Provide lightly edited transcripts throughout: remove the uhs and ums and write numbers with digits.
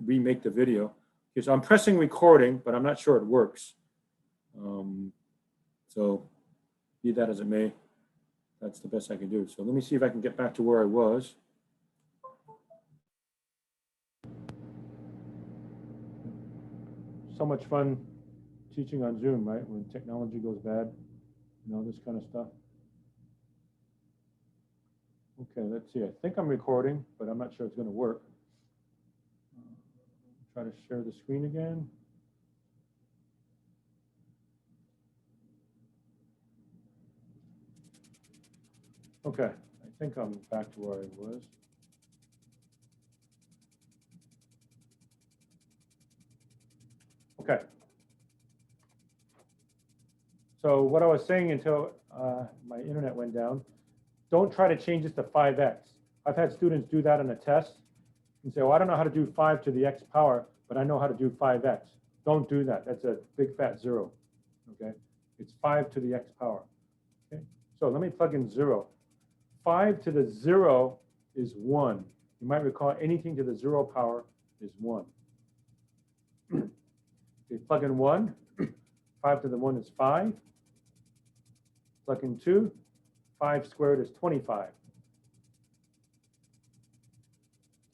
remake the video. Okay, so I'm pressing recording, but I'm not sure it works. So be that as it may, that's the best I can do. So let me see if I can get back to where I was. So much fun teaching on Zoom, right? When technology goes bad, you know, this kind of stuff. Okay, let's see. I think I'm recording, but I'm not sure it's going to work. Try to share the screen again. Okay, I think I'm back to where I was. Okay. So what I was saying until my internet went down, don't try to change this to 5x. I've had students do that on a test and say, well, I don't know how to do 5 to the x power, but I know how to do 5x. Don't do that. That's a big fat 0. Okay? It's 5 to the x power. Okay? So let me plug in 0. 5 to the 0 is 1. You might recall anything to the 0 power is 1. Okay, plug in 1. 5 to the 1 is 5. Plug in 2. 5 squared is 25.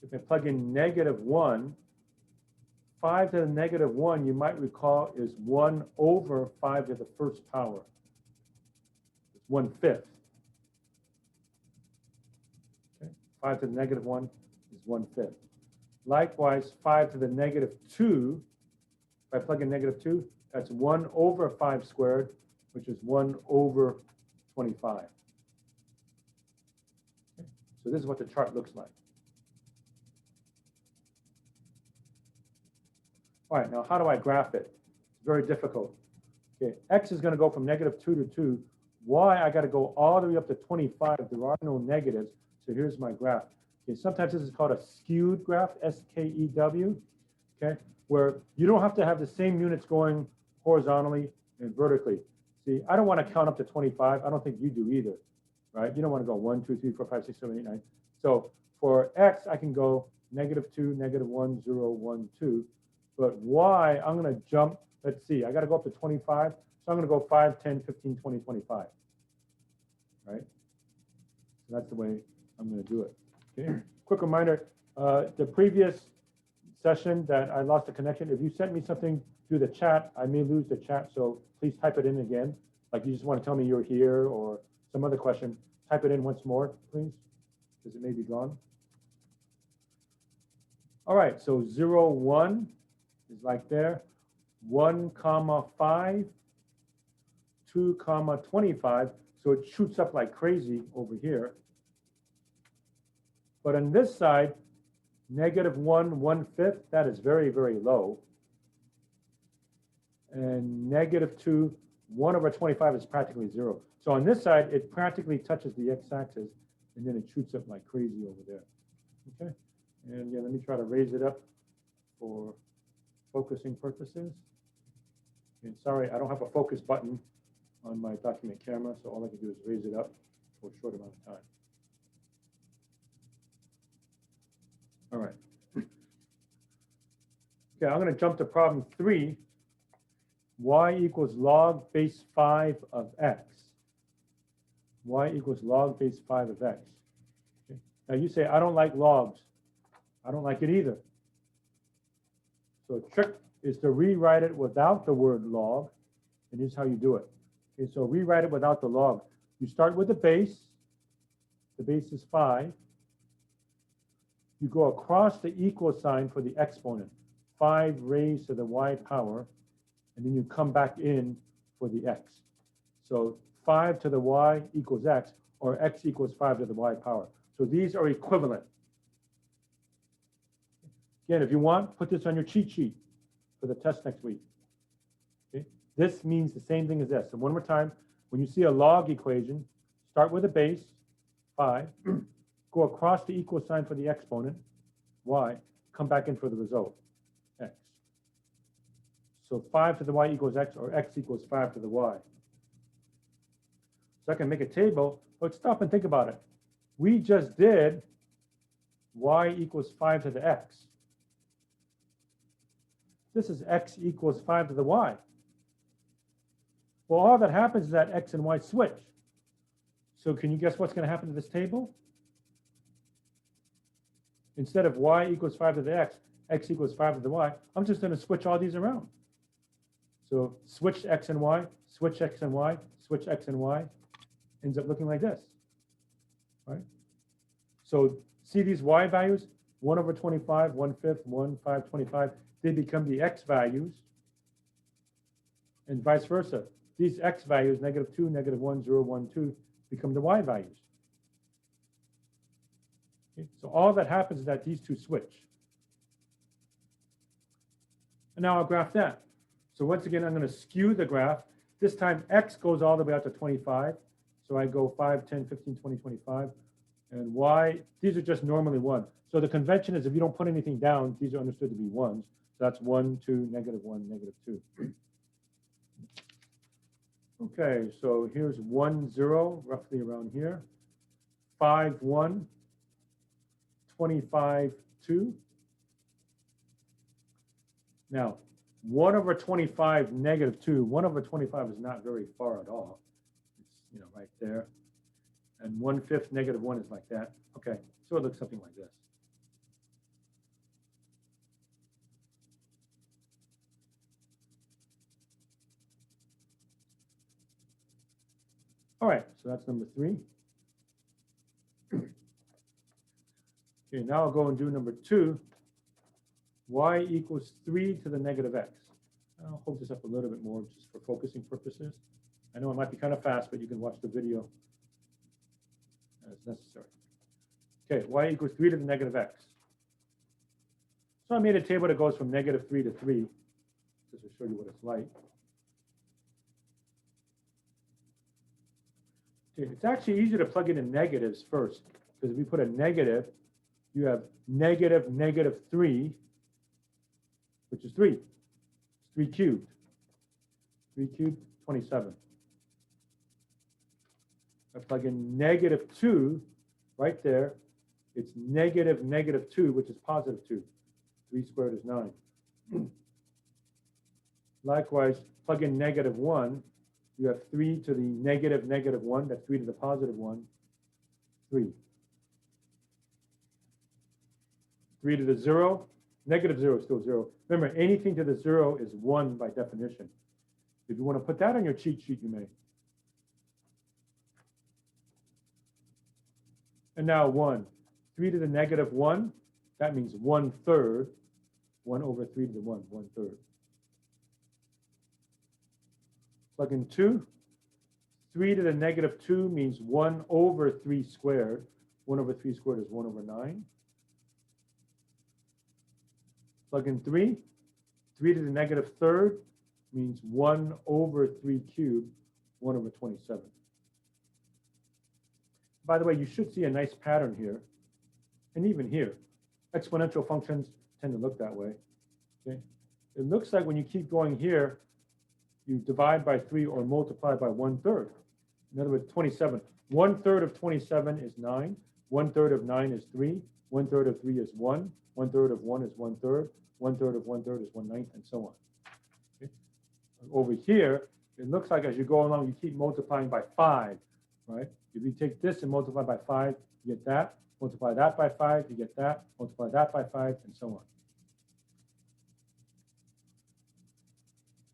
If I plug in negative 1, 5 to the negative 1, you might recall, is 1 over 5 to the first power. It's 1/5. Okay. 5 to the negative 1 is 1/5. Likewise, 5 to the negative 2, if I plug in negative 2, that's 1 over 5 squared, which is 1 over 25. Okay. So this is what the chart looks like. All right, now how do I graph it? It's very difficult. Okay, x is going to go from negative 2 to 2. Y, I got to go all the way up to 25. There are no negatives. So here's my graph. Okay, sometimes this is called a skewed graph, S-K-E-W, okay, where you don't have to have the same units going horizontally and vertically. See, I don't want to count up to 25. I don't think you do either, right? You don't want to go 1, 2, 3, 4, 5, 6, 7, 8, 9. So for x, I can go negative 2, negative 1, 0, 1, 2. But y, I'm going to jump. Let's see. I got to go up to 25. So I'm going to go 5, 10, 15, 20, 25. Right? So that's the way I'm going to do it. Okay. Quick reminder, the previous session that I lost the connection, if you sent me something through the chat, I may lose the chat. So please type it in again. Like you just want to tell me you're here or some other question. Type it in once more, please, because it may be gone. All right. So 0, 1. Is like there, 1, 5, 2, 25. So it shoots up like crazy over here. But on this side, negative 1, 1/5, that is very, very low. And negative 2, 1 over 25 is practically 0. So on this side, it practically touches the x-axis, and then it shoots up like crazy over there. Okay, and yeah, let me try to raise it up for focusing purposes. And sorry, I don't have a focus button on my document camera, so all I can do is raise it up for a short amount of time. All right. Okay, I'm going to jump to problem 3. Y equals log base 5 of x. Y equals log base 5 of x. Okay. Now you say, I don't like logs. I don't like it either. So the trick is to rewrite it without the word log, and here's how you do it. Okay, so rewrite it without the log. You start with the base. The base is 5. You go across the equal sign for the exponent, 5 raised to the y power, and then you come back in for the x. So 5 to the y equals x, or x equals 5 to the y power. So these are equivalent. Again, if you want, put this on your cheat sheet for the test next week. Okay? This means the same thing as this. So one more time, when you see a log equation, start with a base, 5, go across the equal sign for the exponent, y, come back in for the result, x. So 5 to the y equals x, or x equals 5 to the y. So I can make a table, but stop and think about it. We just did y equals 5 to the x. This is x equals 5 to the y. Well, all that happens is that x and y switch. So can you guess what's going to happen to this table? Instead of y equals 5 to the x equals 5 to the y, I'm just going to switch all these around. So switch x and y, switch x and y, switch x and y, ends up looking like this, right? So see these y values, 1 over 25, 1/5, 1, 5, 25, they become the x values, and vice versa. These x values, -2, -1, 0, 1, 2, become the y values. Okay? So all that happens is that these two switch. And now I'll graph that. So once again, I'm going to skew the graph. This time x goes all the way out to 25. So I go 5, 10, 15, 20, 25. And y, these are just normally 1. So the convention is if you don't put anything down, these are understood to be 1s. So that's 1, 2, -1, -2. Okay, so here's 1, 0, roughly around here. 5, 1, 25, 2. Now, 1 over 25, -2. 1 over 25 is not very far at all. It's right there. And 1/5 -1 is like that. Okay, so it looks something like this. All right, so that's number 3. Okay, now I'll go and do number 2. Y equals 3 to the -x. I'll hold this up a little bit more just for focusing purposes. I know it might be kind of fast, but you can watch the video as necessary. Okay, y equals 3 to the -x. So I made a table that goes from -3 to 3, just to show you what it's like. Okay, it's actually easier to plug in the negatives first, because if you put a negative, you have -3, which is 3. It's 3 cubed. 3 cubed, 27. I plug in -2 right there. It's -2, which is +2. 3 squared is 9. Likewise, plug in -1. You have 3 to the -1. That's 3 to the +1. 3. 3 to the 0. -0 is still 0. Remember, anything to the 0 is 1 by definition. If you want to put that on your cheat sheet, you may. And now 1. 3 to the -1, that means 1/3. 1 over 3 to the 1, 1/3. Plug in 2. 3 to the -2 means 1 over 3 squared. 1 over 3 squared is 1 over 9. Plug in 3. 3 to the -3rd means 1 over 3 cubed, 1 over 27. By the way, you should see a nice pattern here, and even here. Exponential functions tend to look that way. Okay? It looks like when you keep going here, you divide by 3 or multiply by 1/3. In other words, 27. 1/3 of 27 is 9. 1/3 of 9 is 3. 1/3 of 3 is 1. 1/3 of 1 is 1/3. 1/3 of 1/3 is 1/9, and so on. Okay? Over here, it looks like as you go along, you keep multiplying by 5, right? If you take this and multiply by 5, you get that. Multiply that by 5, you get that. Multiply that by 5, and so on.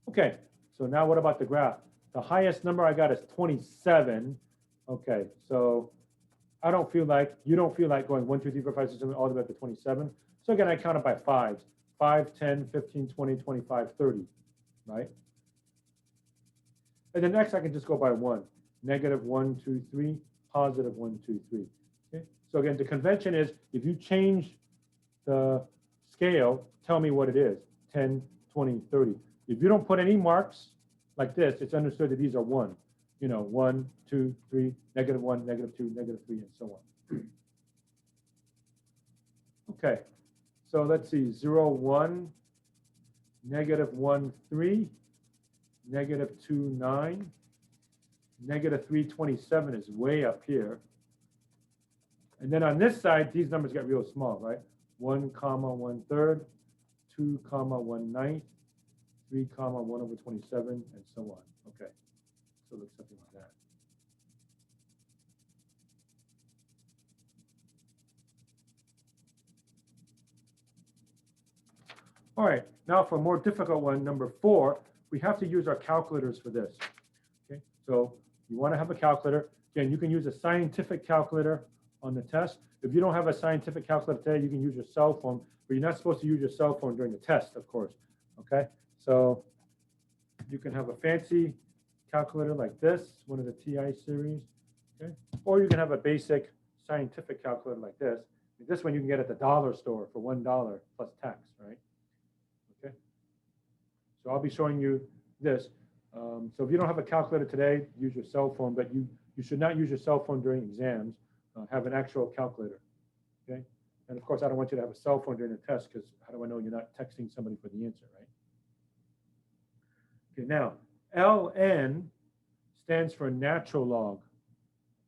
Okay, so now what about the graph? The highest number I got is 27. Okay, so I don't feel like, you don't feel like going 1, 2, 3, 4, 5, 6, 7, all the way up to 27. So again, I count it by 5s. 5, 10, 15, 20, 25, 30, right? And then next I can just go by 1. -1, 2, 3, +1, 2, 3. Okay? So again, the convention is if you change the scale, tell me what it is, 10, 20, 30. If you don't put any marks like this, it's understood that these are 1. 1, 2, 3, -1, -2, -3, and so on. Okay, so let's see, 0, 1, -1, 3, -2, 9, -3, 27 is way up here. And then on this side, these numbers get real small, right? 1, 1/3, 2 comma 1/9, 3 comma 1 over 27, and so on. Okay, so it looks something like that. All right, now for a more difficult one, number 4, we have to use our calculators for this. Okay, so you want to have a calculator. Again, you can use a scientific calculator on the test. If you don't have a scientific calculator today, you can use your cell phone, but you're not supposed to use your cell phone during the test, of course. Okay, so you can have a fancy calculator like this, one of the TI series, okay? Or you can have a basic scientific calculator like this. This one you can get at the dollar store for $1 plus tax, right? Okay. So I'll be showing you this. So if you don't have a calculator today, use your cell phone, but you should not use your cell phone during exams. Have an actual calculator, okay? And of course, I don't want you to have a cell phone during the test because how do I know you're not texting somebody for the answer, right? Okay, now, ln stands for natural log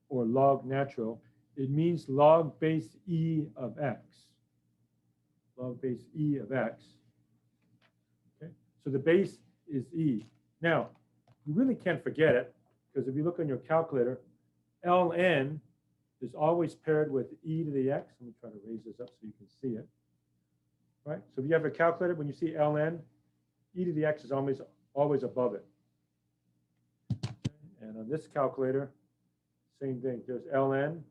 or log natural. It means log base e of x. Log base e of x. Okay, so the base is e. Now, you really can't forget it because if you look on your calculator, ln is always paired with e to the x. Let me try to raise this up so you can see it. Right? So if you have a calculator, when you see ln, e to the x is always above it. And on this calculator, same thing. There's ln,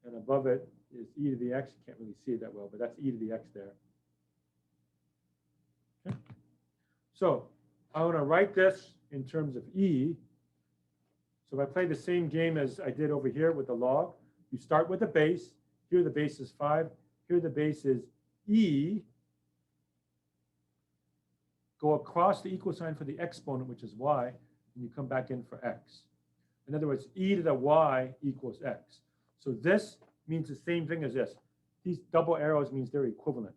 and above it is e to the x. You can't really see it that well, but that's e to the x there. Okay. So I want to write this in terms of e. So if I play the same game as I did over here with the log, you start with the base. Here the base is 5. Here the base is e. Go across the equal sign for the exponent, which is y, and you come back in for x. In other words, e to the y equals x. So this means the same thing as this. These double arrows means they're equivalent.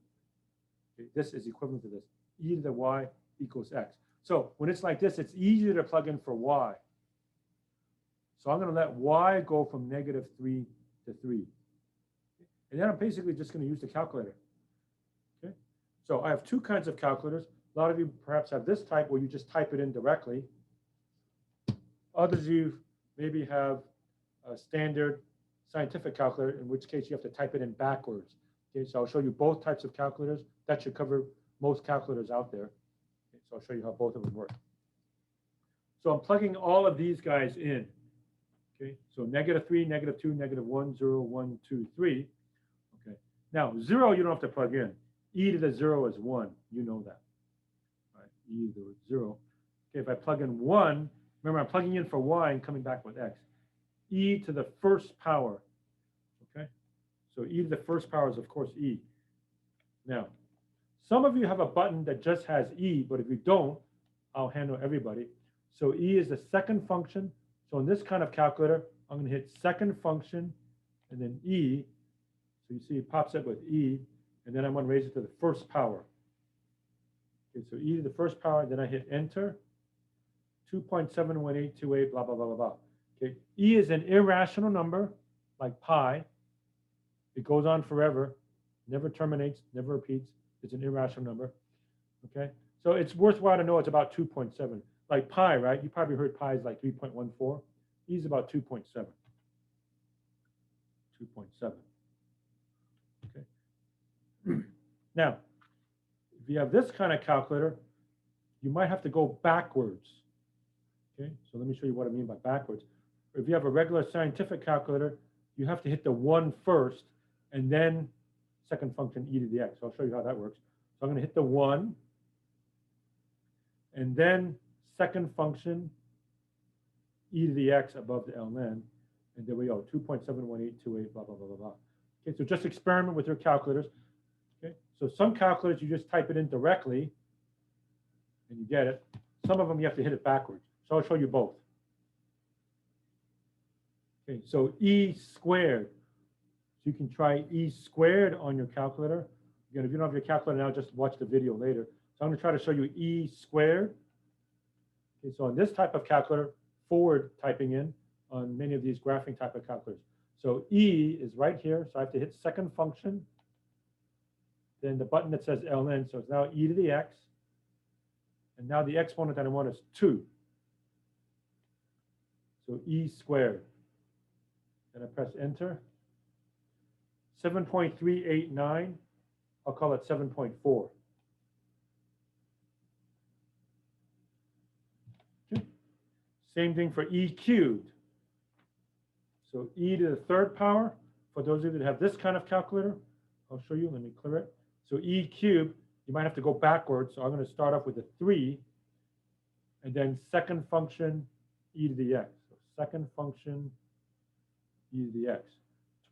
Okay, this is equivalent to this. E to the y equals x. So when it's like this, it's easier to plug in for y. So I'm going to let y go from -3 to 3. And then I'm basically just going to use the calculator. Okay. So I have two kinds of calculators. A lot of you perhaps have this type where you just type it in directly. Others of you maybe have a standard scientific calculator, in which case you have to type it in backwards. Okay, so I'll show you both types of calculators. That should cover most calculators out there. Okay, so I'll show you how both of them work. So I'm plugging all of these guys in. Okay, so -3, -2, -1, 0, 1, 2, 3. Okay, now 0 you don't have to plug in. E to the 0 is 1. You know that. All right, E to the 0. Okay, if I plug in 1, remember I'm plugging in for y and coming back with x. E to the first power. Okay, so e to the first power is of course e. Now, some of you have a button that just has e, but if you don't, I'll handle everybody. So e is the second function. So in this kind of calculator, I'm going to hit second function and then e. So you see it pops up with e, and then I'm going to raise it to the first power. Okay, so e to the first power, then I hit enter. 2.71828, blah, blah, blah, blah, blah. Okay, e is an irrational number, like pi. It goes on forever, never terminates, never repeats. It's an irrational number. Okay, so it's worthwhile to know it's about 2.7. Like pi, right? You probably heard pi is like 3.14. E is about 2.7. 2.7. Okay. Now, if you have this kind of calculator, you might have to go backwards. Okay, so let me show you what I mean by backwards. If you have a regular scientific calculator, you have to hit the 1 first, and then second function e to the x. So I'll show you how that works. So I'm going to hit the 1, and then second function e to the x above the ln, and there we go, 2.71828, blah, blah, blah, blah, blah. Okay, so just experiment with your calculators. Okay, so some calculators you just type it in directly, and you get it. Some of them you have to hit it backwards. So I'll show you both. Okay, so e squared. So you can try e squared on your calculator. Again, if you don't have your calculator now, just watch the video later. So I'm going to try to show you e squared. Okay, so on this type of calculator, forward typing in on many of these graphing type of calculators. So e is right here, so I have to hit second function. then the button that says ln, so it's now e to the x. And now the exponent that I want is 2. So e squared. And I press enter. 7.389, I'll call it 7.4. Same thing for e cubed. So e to the third power, for those of you that have this kind of calculator, I'll show you, let me clear it. So e cubed, you might have to go backwards. So I'm going to start off with a 3, and then second function e to the x. So second function e to the x.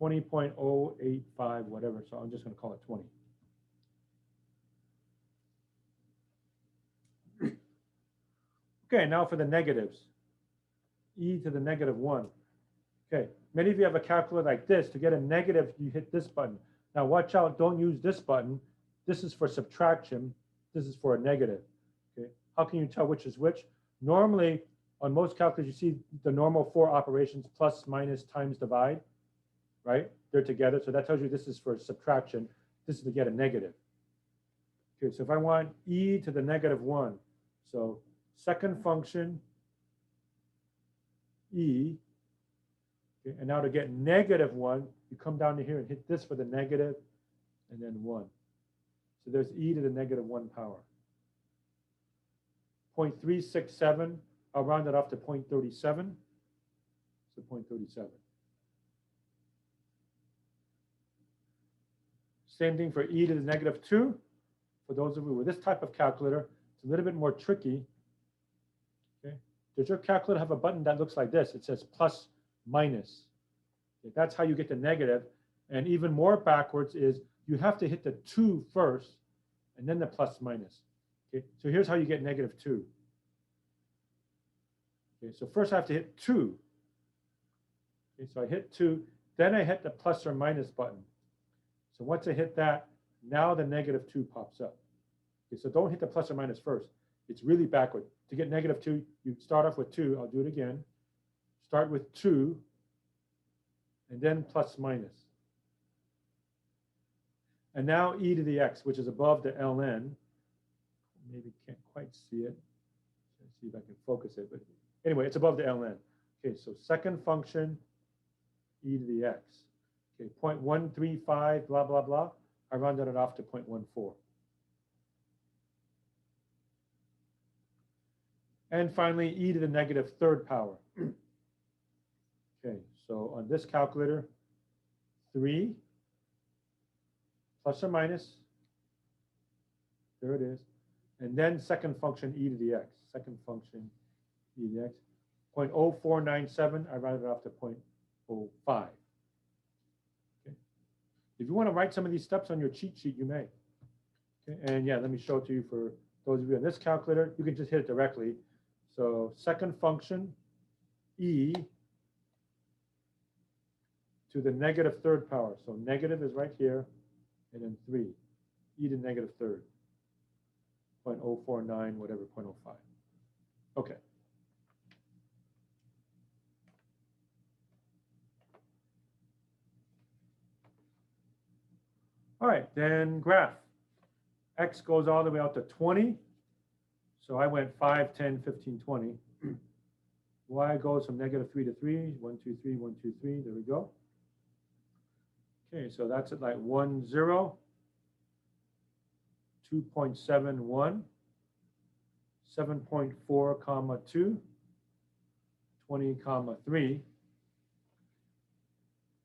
20.085, whatever. So I'm just going to call it 20. Okay, now for the negatives. E to the negative 1. Okay, many of you have a calculator like this. To get a negative, you hit this button. Now watch out, don't use this button. This is for subtraction. This is for a negative. Okay, how can you tell which is which? Normally, on most calculators, you see the normal 4 operations, plus, minus, times, divide, right? They're together, so that tells you this is for subtraction. This is to get a negative. Okay, so if I want e to the negative 1, so second function, e, okay, and now to get negative 1, you come down to here and hit this for the negative, and then 1. So there's e to the negative 1 power. 0.367, I'll round it off to 0.37. So 0.37. Same thing for e to the negative 2. For those of you with this type of calculator, it's a little bit more tricky. Okay. Does your calculator have a button that looks like this? It says plus, minus. Okay. That's how you get the negative. And even more backwards is you have to hit the 2 first, and then the plus, minus. Okay. So here's how you get negative 2. Okay. So first I have to hit 2. Okay. So I hit 2, then I hit the plus or minus button. So once I hit that, now the negative 2 pops up. Okay, so don't hit the plus or minus first. It's really backward. To get negative 2, you start off with 2. I'll do it again. Start with 2, and then plus minus. And now e to the x, which is above the ln. Maybe can't quite see it. Let's see if I can focus it. But anyway, it's above the ln. Okay, so second function, e to the x. Okay, 0.135, blah, blah, blah. I rounded it off to 0.14. And finally, e to the negative 3rd power. Okay, so on this calculator, 3 plus or minus, there it is. And then second function e to the x, second function e to the x. 0.0497, I rounded it off to 0.05. If you want to write some of these steps on your cheat sheet, you may. Okay, and yeah, let me show it to you for those of you on this calculator. You can just hit it directly. So second function, e to the negative 3rd power. So negative is right here, and then 3, e to negative 3rd, 0.049, whatever, 0.05. Okay. All right, then graph. X goes all the way out to 20. So I went 5, 10, 15, 20. Y goes from negative 3 to 3. 1, 2, 3, 1, 2, 3. There we go. Okay, so that's at like 1, 0, 2.71, 7.4, comma 2, 20, comma 3.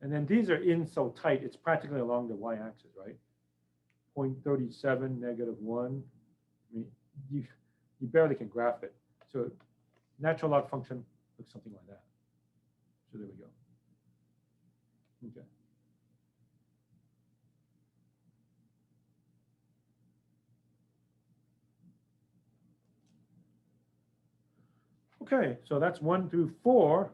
And then these are in so tight, it's practically along the y-axis, right? 0.37, negative 1. I mean, you barely can graph it. So natural log function looks something like that. So there we go. Okay. Okay, so that's 1 through 4.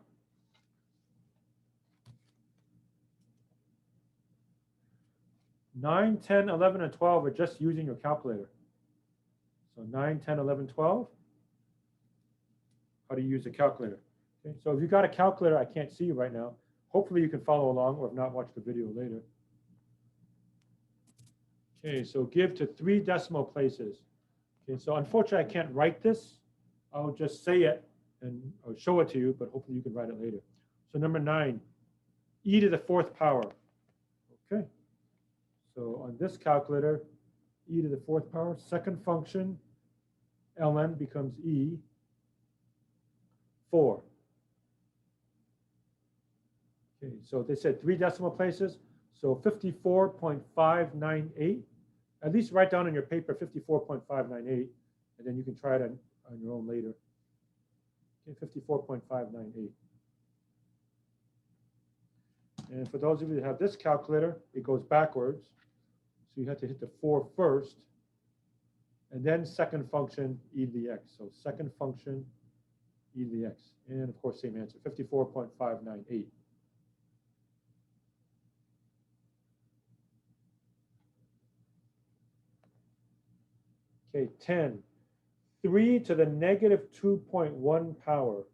Nine, 10, 11, and 12 are just using your calculator. So 9, 10, 11, 12. How do you use a calculator? Okay, so if you've got a calculator, I can't see you right now. Hopefully you can follow along, or if not, watch the video later. Okay, so give to 3 decimal places. Okay, so unfortunately I can't write this. I'll just say it and I'll show it to you, but hopefully you can write it later. So number 9, e to the 4th power. Okay, so on this calculator, e to the 4th power, second function, ln becomes e 4. Okay, so they said 3 decimal places, so 54.598. At least write down on your paper 54.598, and then you can try it on your own later. Okay, 54.598. And for those of you that have this calculator, it goes backwards. So you have to hit the 4 first, and then second function, e to the x. So second function, e to the x. And of course, same answer, 54.598. Okay, 10. 3 to the negative 2.1 power.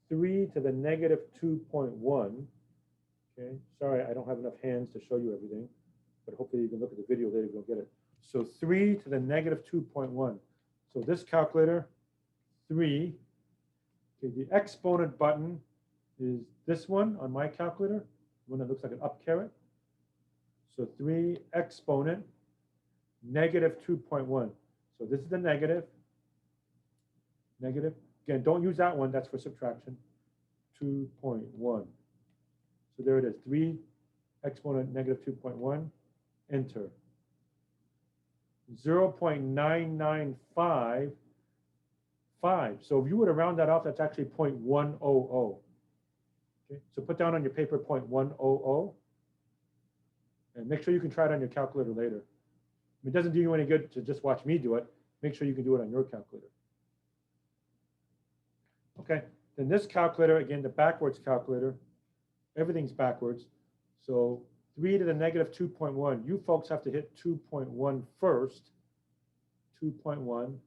3 to the negative 2.1. Okay, sorry, I don't have enough hands to show you everything, but hopefully you can look at the video later if you don't get it. So 3 to the negative 2.1. So this calculator, 3. Okay, the exponent button is this one on my calculator, one that looks like an up caret. So 3 exponent, negative 2.1. So this is the negative. Negative. Again, don't use that one. That's for subtraction. 2.1. So there it is. 3 exponent negative 2.1. Enter. 0.9955. So if you were to round that off, that's actually 0.100. Okay. So put down on your paper 0.100. And make sure you can try it on your calculator later. It doesn't do you any good to just watch me do it. Make sure you can do it on your calculator. Okay, then this calculator, again, the backwards calculator, everything's backwards. So 3 to the negative 2.1. You folks have to hit 2.1 first, 2.1,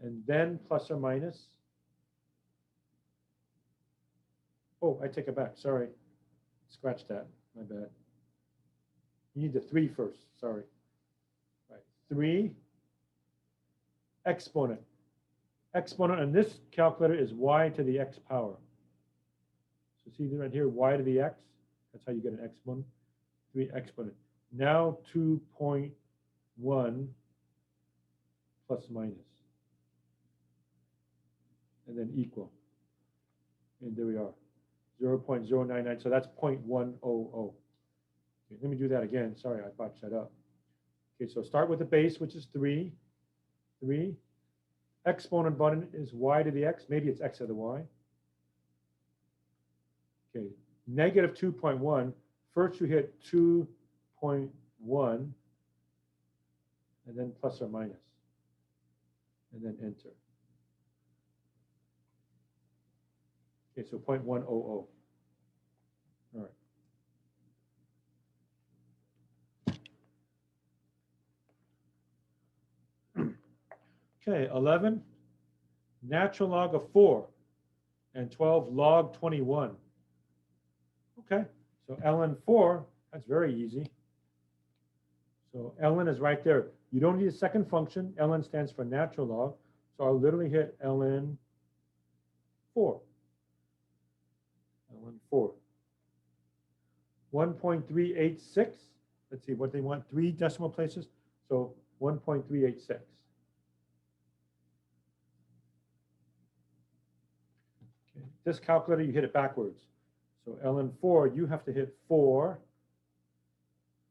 and then plus or minus. Oh, I take it back, sorry. Scratch that, my bad. You need the 3 first, sorry. 3 exponent. Exponent on this calculator is y to the x power. So see right here, y to the x. That's how you get an exponent. 3 exponent. Now 2.1 plus minus. And then equal. And there we are. 0.099. So that's 0.100. Okay, let me do that again. Sorry, I botched that up. Okay, so start with the base, which is 3. 3. Exponent button is y to the x. Maybe it's x to the y. Okay, negative 2.1. First you hit 2.1, and then plus or minus, and then enter. Okay, so 0.100. All right. Okay, 11, natural log of 4, and 12, log 21. Okay, so ln 4, that's very easy. So ln is right there. You don't need a second function. Ln stands for natural log. So I'll literally hit ln 4. ln 4. 1.386. Let's see what they want. 3 decimal places. So 1.386. This calculator, you hit it backwards. So ln 4, you have to hit 4,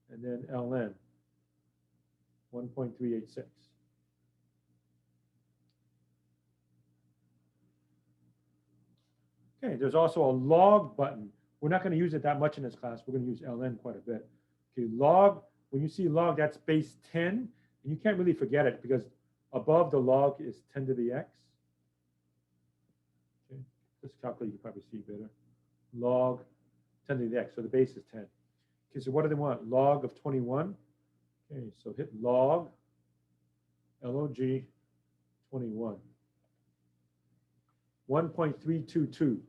and then ln, 1.386. Okay, there's also a log button. We're not going to use it that much in this class. We're going to use ln quite a bit. Okay, log, when you see log, that's base 10. And you can't really forget it because above the log is 10 to the x. Okay, this calculator you can probably see better. Log 10 to the x, so the base is 10. Okay, so what do they want? Log of 21. Okay, so hit log, L-O-G, 21. 1.322.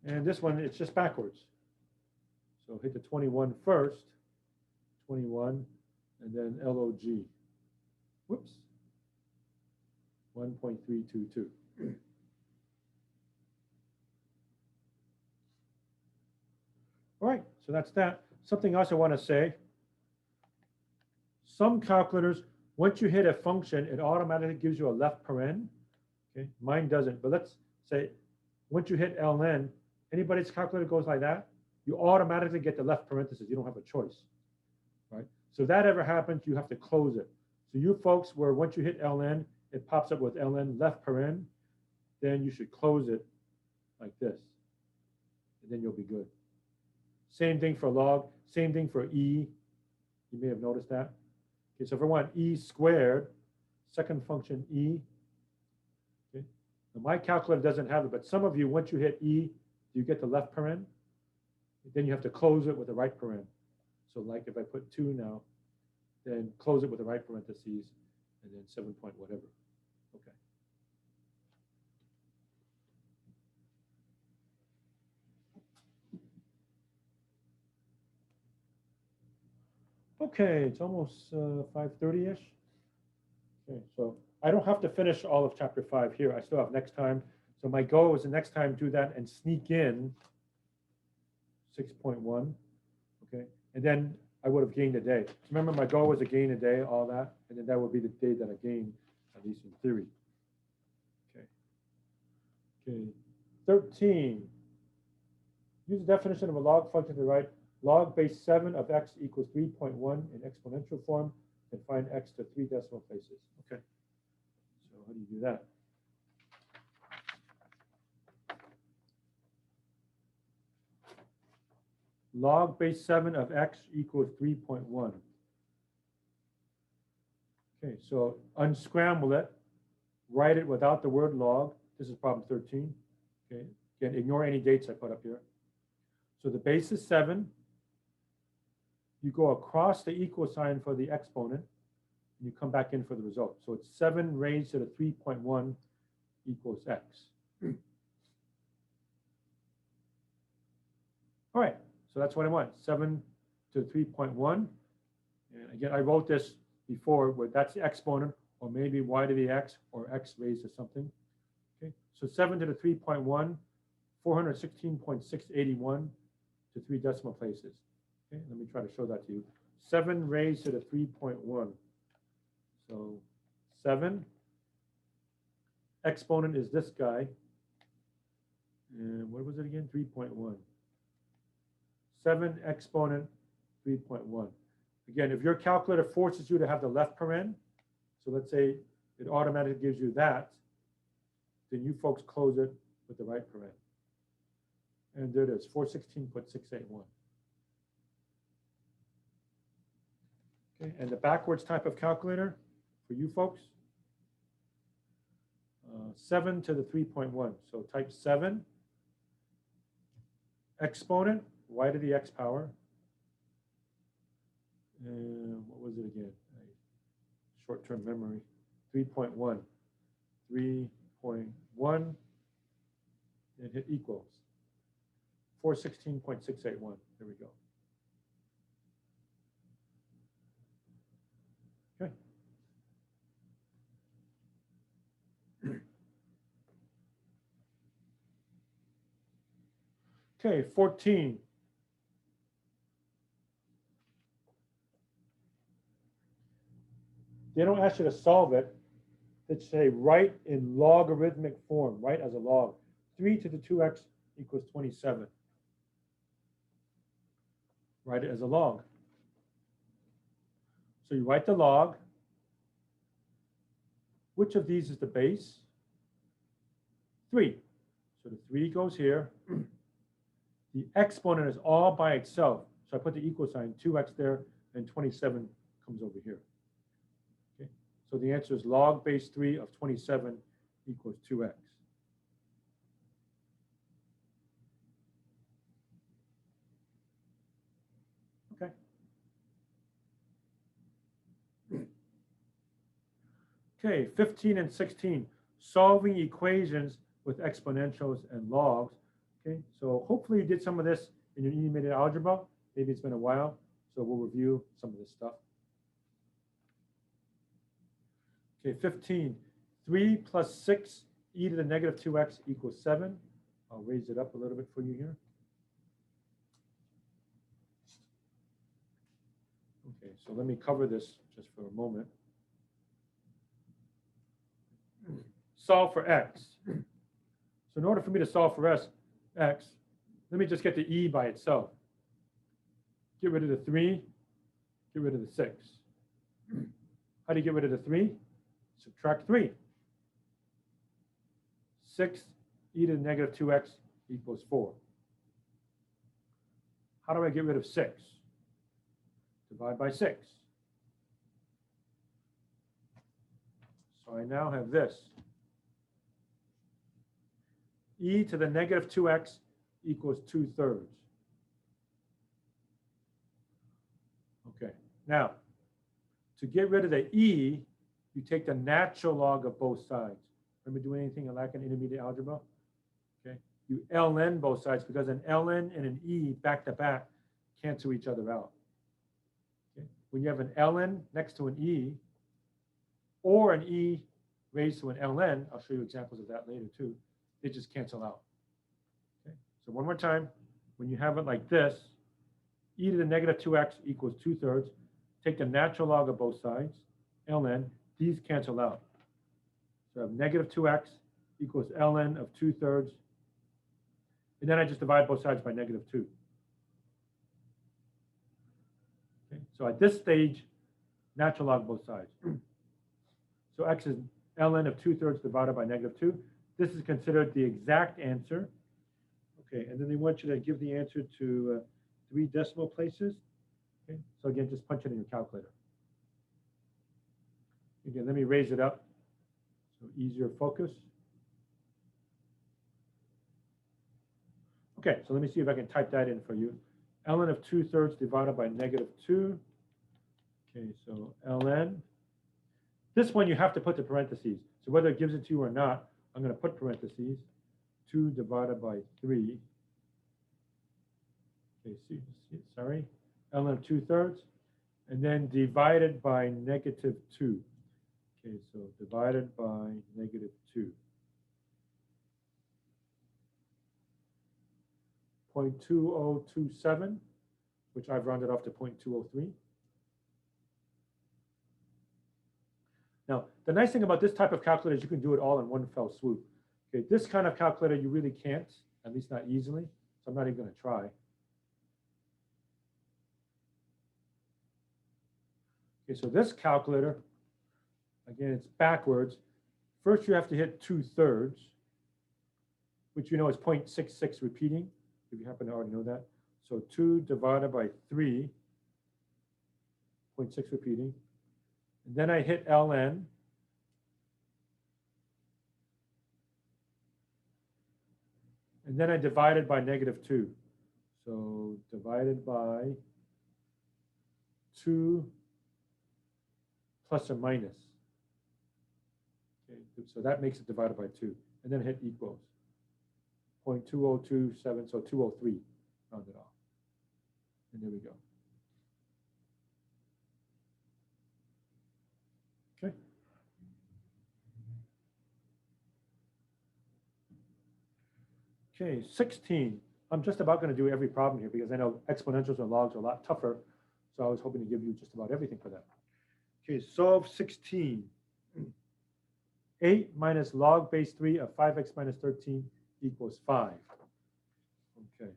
And this one, it's just backwards. So hit the 21 first, 21, and then LOG. Whoops, 1.322. All right, so that's that. Something else I want to say. Some calculators, once you hit a function, it automatically gives you a left paren. Okay, mine doesn't, but let's say once you hit ln, anybody's calculator goes like that, you automatically get the left parenthesis. You don't have a choice, right? So if that ever happens, you have to close it. So you folks, where once you hit ln, it pops up with ln left paren, then you should close it like this, and then you'll be good. Same thing for log, same thing for e. You may have noticed that. Okay, so if I want e squared, second function e. Okay, now my calculator doesn't have it, but some of you, once you hit e, you get the left paren. Then you have to close it with the right paren. So like if I put 2 now, then close it with the right parentheses, and then 7 point whatever. Okay. Okay, it's almost 5:30-ish. Okay, so I don't have to finish all of chapter 5 here. I still have next time. So my goal is the next time do that and sneak in 6.1. Okay, and then I would have gained a day. So remember, my goal was to gain a day, all that, and then that would be the day that I gained, at least in theory. Okay. Okay. 13. Use the definition of a log function to the right. Log base 7 of x equals 3.1 in exponential form, and find x to 3 decimal places. Okay. So how do you do that? Log base 7 of x equals 3.1. Okay, so unscramble it, write it without the word log. This is problem 13. Okay, again, ignore any dates I put up here. So the base is 7. You go across the equal sign for the exponent, and you come back in for the result. So it's 7 raised to the 3.1 equals x. All right. So that's what I want, 7 to 3.1. And again, I wrote this before, where that's the exponent, or maybe y to the x, or x raised to something. Okay, so 7 to the 3.1, 416.681 to 3 decimal places. Okay, let me try to show that to you. 7 raised to the 3.1. So 7. Exponent is this guy. And what was it again? 3.1. 7 exponent 3.1. Again, if your calculator forces you to have the left paren, so let's say it automatically gives you that, then you folks close it with the right paren. And there it is, 416.681. Okay, and the backwards type of calculator for you folks, 7 to the 3.1. So type 7, exponent, y to the x power. And what was it again? Short-term memory. 3.1. 3.1. And hit equals. 416.681. There we go. Okay. Okay, 14. They don't ask you to solve it. They say write in logarithmic form, write as a log. 3 to the 2x equals 27. Write it as a log. So you write the log. Which of these is the base? 3. So the 3 goes here. The exponent is all by itself. So I put the equal sign, 2x there, and 27 comes over here. Okay. So the answer is log base 3 of 27 equals 2x. Okay. Okay, 15 and 16, solving equations with exponentials and logs. Okay, so hopefully you did some of this in your intermediate algebra. Maybe it's been a while, so we'll review some of this stuff. Okay, 15. 3 plus 6 e to the negative 2x equals 7. I'll raise it up a little bit for you here. Okay, so let me cover this just for a moment. Solve for x. So in order for me to solve for x, let me just get the e by itself. Get rid of the 3, get rid of the 6. How do you get rid of the 3? Subtract 3. 6 e to the negative 2x equals 4. How do I get rid of 6? Divide by 6. So I now have this. E to the negative 2x equals 2/3. Okay, now, to get rid of the e, you take the natural log of both sides. Remember doing anything like an intermediate algebra? Okay, you ln both sides because an ln and an e back to back cancel each other out. Okay? When you have an ln next to an e, or an e raised to an ln, I'll show you examples of that later too, they just cancel out. Okay? So one more time, when you have it like this, e to the negative 2x equals 2/3. Take the natural log of both sides, ln, these cancel out. So I have negative 2x equals ln of 2/3. And then I just divide both sides by negative 2. Okay? So at this stage, natural log both sides. So x is ln of 2/3 divided by negative 2. This is considered the exact answer. Okay, and then they want you to give the answer to 3 decimal places. Okay, so again, just punch it in your calculator. Again, let me raise it up so easier focus. Okay, so let me see if I can type that in for you. ln of 2/3 divided by negative 2. Okay, so ln. This one you have to put the parentheses. So whether it gives it to you or not, I'm going to put parentheses. 2 divided by 3. Okay, sorry. ln of 2/3. And then divided by negative 2. Okay, so divided by negative 2. 0.2027, which I've rounded off to 0.203. Now, the nice thing about this type of calculator is you can do it all in one fell swoop. Okay, this kind of calculator you really can't, at least not easily, so I'm not even going to try. Okay, so this calculator, again, it's backwards. First, you have to hit 2/3, which you know is 0.66 repeating, if you happen to already know that. So 2 divided by 3, 0.6 repeating. And then I hit ln. And then I divided by negative 2. So divided by 2 plus or minus. Okay, so that makes it divided by 2. And then hit equals. 0.2027, so 203, rounded off. And there we go. Okay. Okay, 16. I'm just about going to do every problem here because I know exponentials and logs are a lot tougher. So I was hoping to give you just about everything for that. Okay, solve 16. 8 minus log base 3 of 5x minus 13 equals 5. Okay,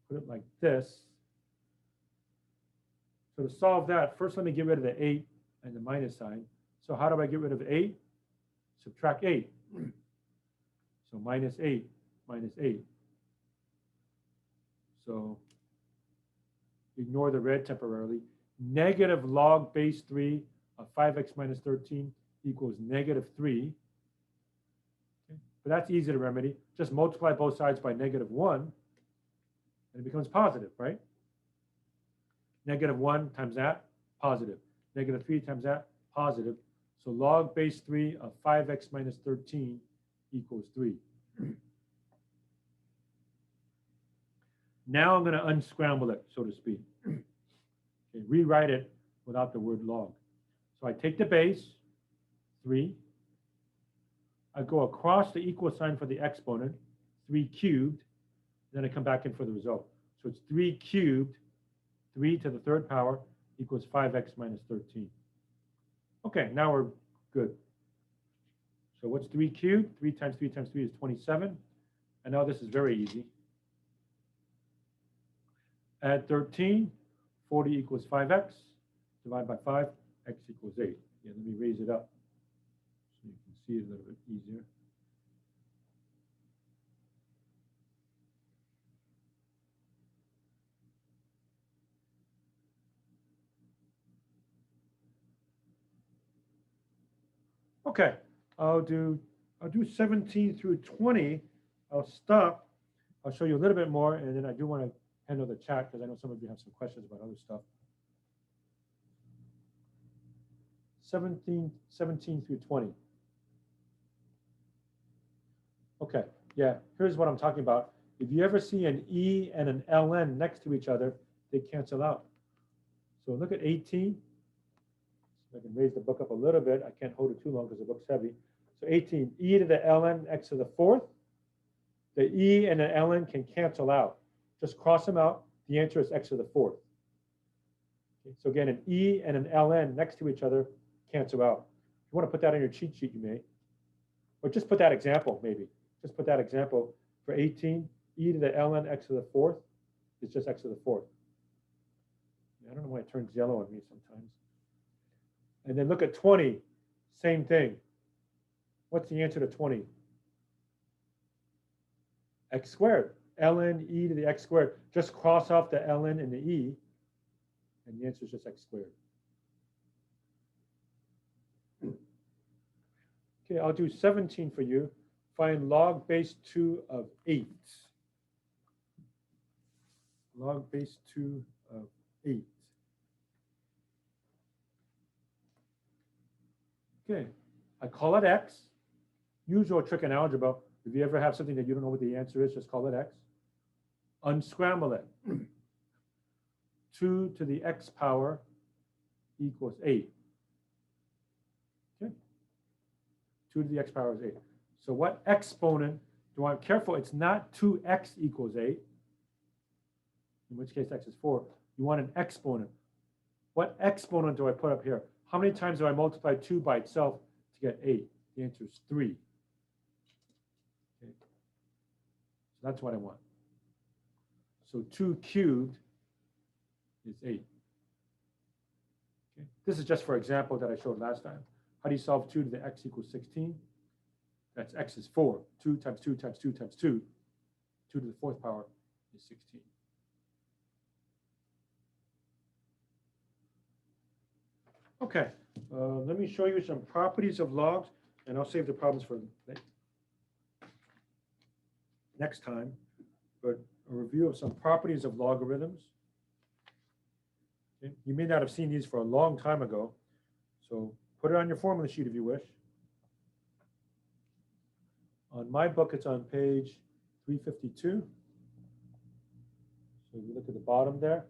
put it like this. So to solve that, first let me get rid of the 8 and the minus sign. So how do I get rid of 8? Subtract 8. So minus 8 minus 8. So ignore the red temporarily. Negative log base 3 of 5x minus 13 equals negative 3. Okay. But that's easy to remedy. Just multiply both sides by negative 1, and it becomes positive, right? Negative 1 times that, positive. Negative 3 times that, positive. So log base 3 of 5x minus 13 equals 3. Now I'm going to unscramble it, so to speak. Okay, rewrite it without the word log. So I take the base, 3. I go across the equal sign for the exponent, 3 cubed. Then I come back in for the result. So it's 3 cubed, 3 to the third power equals 5x minus 13. Okay, now we're good. So what's 3 cubed? 3 times 3 times 3 is 27. And now this is very easy. Add 13, 40 equals 5x. Divide by 5, x equals 8. Yeah, let me raise it up so you can see it a little bit easier. Okay, I'll do 17 through 20. I'll stop. I'll show you a little bit more, and then I do want to handle the chat because I know some of you have some questions about other stuff. 17 through 20. Okay, yeah, here's what I'm talking about. If you ever see an E and an ln next to each other, they cancel out. So look at 18. I can raise the book up a little bit. I can't hold it too long because the book's heavy. So 18, e to the ln x to the fourth. The e and the ln can cancel out. Just cross them out. The answer is x to the fourth. Okay, so again, an e and an ln next to each other cancel out. If you want to put that on your cheat sheet, you may. Or just put that example, maybe. Just put that example. For 18, e to the ln x to the fourth is just x to the fourth. I don't know why it turns yellow on me sometimes. And then look at 20, same thing. What's the answer to 20? X squared. Ln e to the x squared. Just cross off the ln and the e, and the answer is just x squared. Okay, I'll do 17 for you. Find log base 2 of 8. Log base 2 of 8. Okay, I call it x. Usual trick in algebra. If you ever have something that you don't know what the answer is, just call it x. Unscramble it. 2 to the x power equals 8. Okay. 2 to the x power is 8. So what exponent do I want? Careful, it's not 2x equals 8, in which case x is 4. You want an exponent. What exponent do I put up here? How many times do I multiply 2 by itself to get 8? The answer is 3. Okay. So that's what I want. So 2 cubed is 8. Okay. This is just for example that I showed last time. How do you solve 2 to the x equals 16? That's x is 4. 2 times 2 times 2 times 2. 2 to the fourth power is 16. Okay, let me show you some properties of logs, and I'll save the problems for next time. But a review of some properties of logarithms. Okay. You may not have seen these for a long time ago, so put it on your formula sheet if you wish. On my book, it's on page 352. So you look at the bottom there.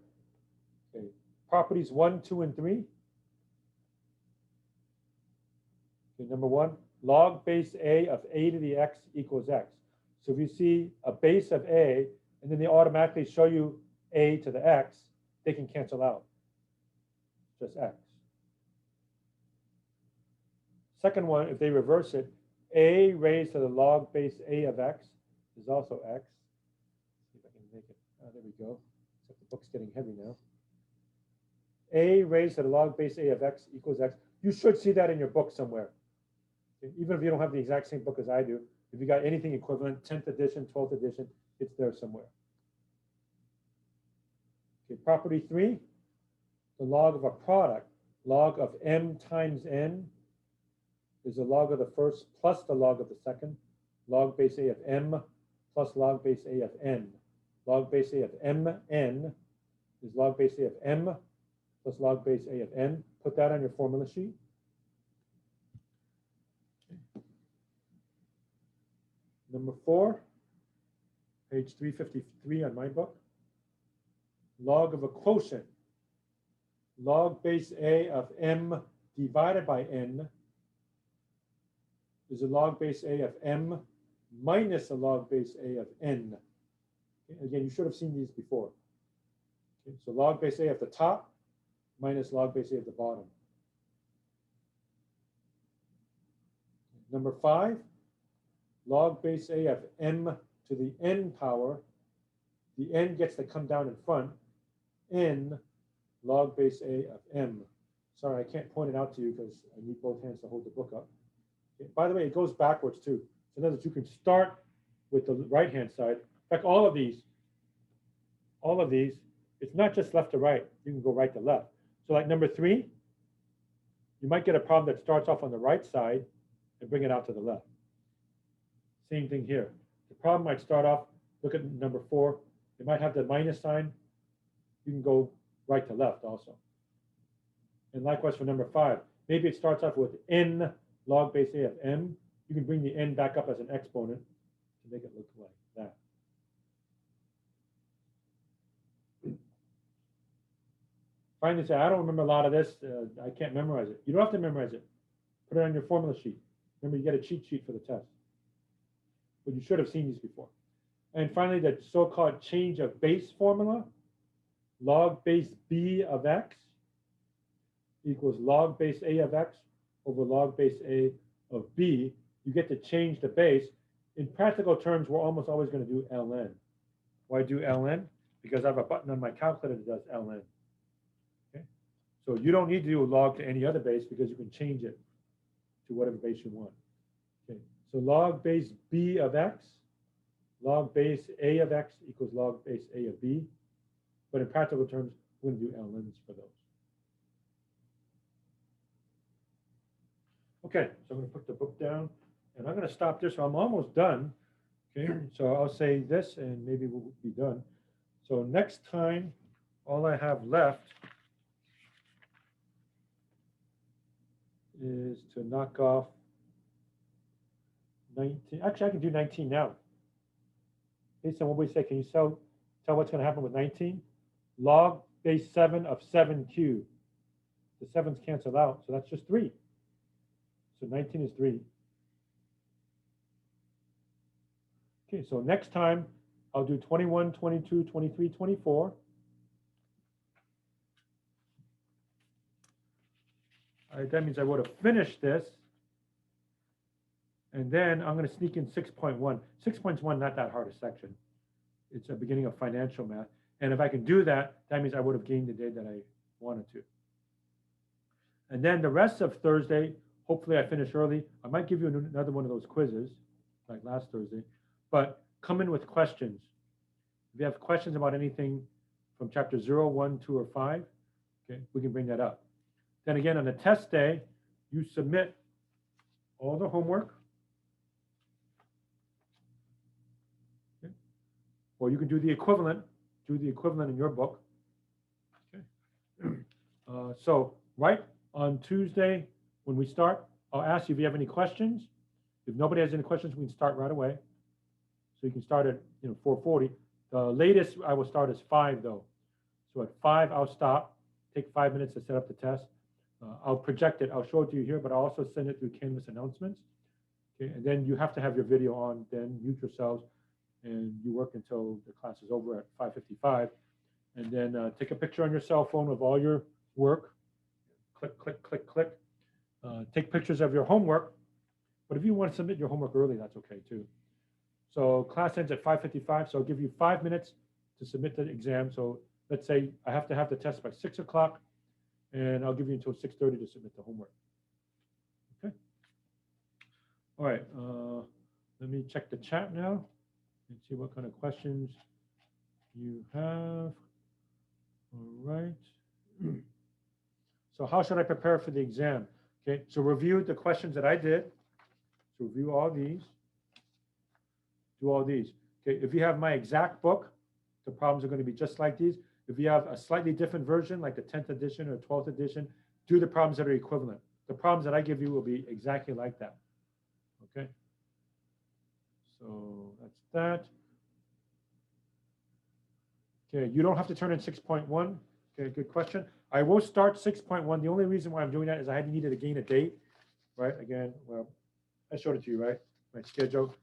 Okay, properties 1, 2, and 3. Okay, number 1, log base a of a to the x equals x. So if you see a base of a, and then they automatically show you a to the x, they can cancel out. Just x. Second one, if they reverse it, a raised to the log base a of x is also x. See if I can make it. Oh, there we go. Except the book's getting heavy now. A raised to the log base a of x equals x. You should see that in your book somewhere. Even if you don't have the exact same book as I do, if you got anything equivalent, 10th edition, 12th edition, it's there somewhere. Okay, property 3, the log of a product, log of m times n is the log of the first plus the log of the second, log base a of m plus log base a of n. Log base a of mn is log base a of m plus log base a of n. Put that on your formula sheet. Number 4, page 353 on my book. log of a quotient. Log base A of m divided by n is a log base A of m minus a log base A of n. Okay, again, you should have seen these before. Okay, so log base A at the top minus log base A at the bottom. Number 5, log base A of m to the n power. The n gets to come down in front. N log base A of m. Sorry, I can't point it out to you because I need both hands to hold the book up. Okay, by the way, it goes backwards too. So in other words, you can start with the right-hand side. In fact, all of these, it's not just left to right. You can go right to left. So like number 3, you might get a problem that starts off on the right side and bring it out to the left. Same thing here. The problem might start off, look at number 4, it might have the minus sign. You can go right to left also. And likewise for number 5, maybe it starts off with n log base A of m. You can bring the n back up as an exponent to make it look like that. Finally say, I don't remember a lot of this. I can't memorize it. You don't have to memorize it. Put it on your formula sheet. Remember, you get a cheat sheet for the test. But you should have seen these before. And finally, the so-called change of base formula. Log base b of x equals log base A of x over log base A of b. You get to change the base. In practical terms, we're almost always going to do ln. Why do ln? Because I have a button on my calculator that does ln. Okay? So you don't need to do a log to any other base because you can change it to whatever base you want. Okay. So log base b of x, log base A of x equals log base A of b. But in practical terms, we're going to do ln's for those. Okay, so I'm going to put the book down, and I'm going to stop there. So I'm almost done. Okay, so I'll say this, and maybe we'll be done. So next time, all I have left is to knock off 19. Actually, I can do 19 now. Based on what we say, can you tell what's going to happen with 19? Log base 7 of 7 cubed. The 7's cancel out, so that's just 3. So 19 is 3. Okay, so next time I'll do 21, 22, 23, 24. All right, that means I would have finished this. And then I'm going to sneak in 6.1. 6.1, not that hard a section. It's a beginning of financial math. And if I can do that, that means I would have gained the day that I wanted to. And then the rest of Thursday, hopefully I finish early. I might give you another one of those quizzes, like last Thursday. But come in with questions. If you have questions about anything from chapter 0, 1, 2, or 5, okay, we can bring that up. Then again, on the test day, you submit all the homework. Okay. Or you can do the equivalent. Do the equivalent in your book. Okay. So right on Tuesday, when we start, I'll ask you if you have any questions. If nobody has any questions, we can start right away. So you can start at 4:40. The latest I will start is 5 though. So at 5 I'll stop. Take 5 minutes to set up the test. I'll project it. I'll show it to you here, but I'll also send it through Canvas announcements. Okay, and then you have to have your video on. Then mute yourselves, and you work until the class is over at 5:55. And then take a picture on your cell phone of all your work. Click, click, click, click. Take pictures of your homework. But if you want to submit your homework early, that's okay too. So class ends at 5:55. So I'll give you 5 minutes to submit the exam. So let's say I have to have the test by 6 o'clock, and I'll give you until 6:30 to submit the homework. Okay. All right. Let me check the chat now and see what kind of questions you have. All right. So how should I prepare for the exam? Okay. So review the questions that I did. So review all these. Do all these. Okay. If you have my exact book, the problems are going to be just like these. If you have a slightly different version, like the 10th edition or 12th edition, do the problems that are equivalent. The problems that I give you will be exactly like that. Okay. So that's that. Okay, you don't have to turn in 6.1. Okay, good question. I will start 6.1. The only reason why I'm doing that is I needed to gain a date, right? Again, well, I showed it to you, right? My schedule.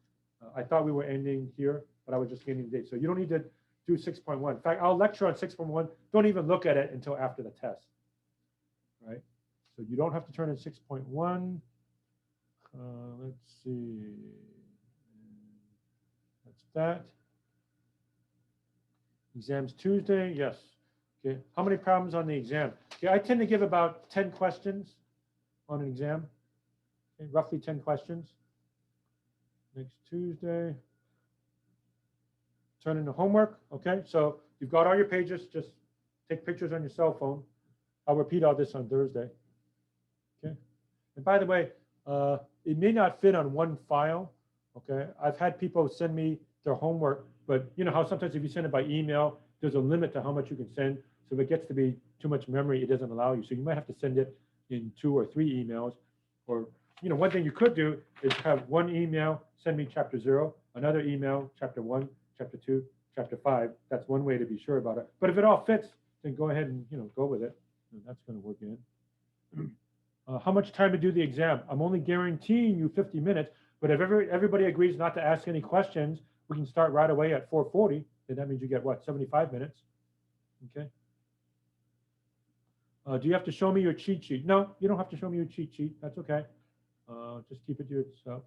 I thought we were ending here, but I was just gaining the date. So you don't need to do 6.1. In fact, I'll lecture on 6.1. Don't even look at it until after the test, right? So you don't have to turn in 6.1. Let's see. That's that. Exams Tuesday, yes. Okay, how many problems on the exam? Okay, I tend to give about 10 questions on an exam. Okay, roughly 10 questions. Next Tuesday. Turn in the homework. Okay, so you've got all your pages. Just take pictures on your cell phone. I'll repeat all this on Thursday. Okay, and by the way, it may not fit on one file. Okay, I've had people send me their homework, but you know how sometimes if you send it by email, there's a limit to how much you can send. So if it gets to be too much memory, it doesn't allow you. So you might have to send it in 2 or 3 emails. Or, you know, one thing you could do is have one email, send me chapter 0, another email, chapter 1, chapter 2, chapter 5. That's one way to be sure about it. But if it all fits, then go ahead and, you know, go with it. And that's going to work in. How much time to do the exam? I'm only guaranteeing you 50 minutes, but if everybody agrees not to ask any questions, we can start right away at 4:40. Then that means you get what, 75 minutes? Okay. Do you have to show me your cheat sheet? No, you don't have to show me your cheat sheet. That's okay. Just keep it to yourself.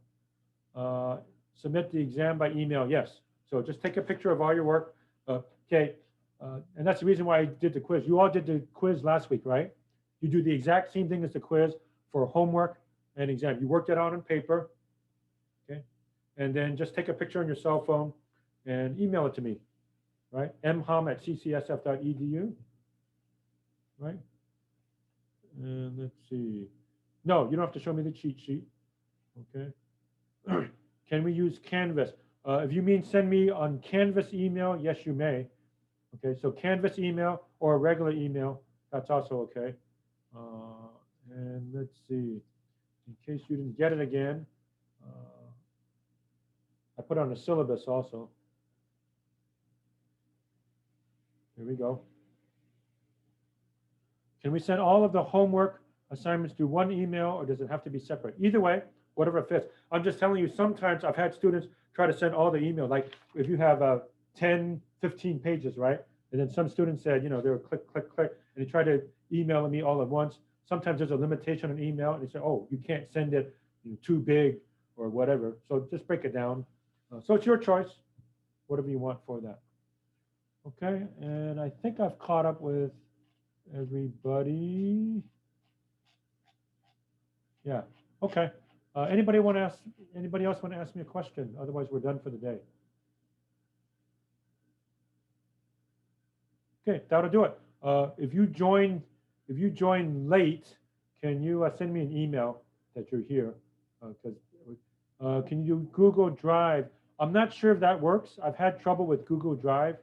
Submit the exam by email. Yes. So just take a picture of all your work. Okay. And that's the reason why I did the quiz. You all did the quiz last week, right? You do the exact same thing as the quiz for homework and exam. You worked it out on paper. Okay. And then just take a picture on your cell phone and email it to me, right? mhom@ccsf.edu, right? And let's see. No, you don't have to show me the cheat sheet. Okay. Can we use Canvas? If you mean send me on Canvas email, yes, you may. Okay, so Canvas email or a regular email, that's also okay. And let's see, in case you didn't get it again, I put on a syllabus also. Here we go. Can we send all of the homework assignments to one email, or does it have to be separate? Either way, whatever fits. I'm just telling you, sometimes I've had students try to send all the email, like if you have 10, 15 pages, right? And then some students said, you know, they were click, click, click, and they tried to email me all at once. Sometimes there's a limitation on email, and they say, oh, you can't send it too big or whatever. So just break it down. So it's your choice, whatever you want for that. Okay, and I think I've caught up with everybody. Yeah, okay. Anybody else want to ask me a question? Otherwise, we're done for the day. Okay, that'll do it. If you join late, can you send me an email that you're here? Can you do Google Drive? I'm not sure if that works. I've had trouble with Google Drive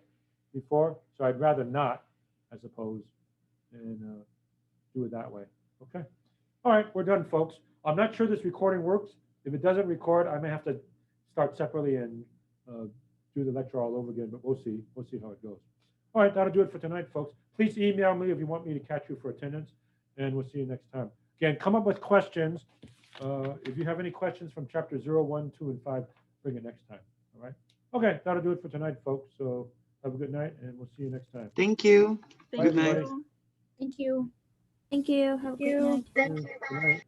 before, so I'd rather not, I suppose, and do it that way. Okay. All right, we're done, folks. I'm not sure this recording works. If it doesn't record, I may have to start separately and do the lecture all over again, but we'll see. We'll see how it goes. All right, that'll do it for tonight, folks. Please email me if you want me to catch you for attendance, and we'll see you next time. Again, come up with questions. If you have any questions from chapter 0, 1, 2, and 5, bring it next time. All right. Okay, that'll do it for tonight, folks. So have a good night, and we'll see you next time. Thank you. Thank Good you. night. Thank you. Thank you. Have a good night. Good night.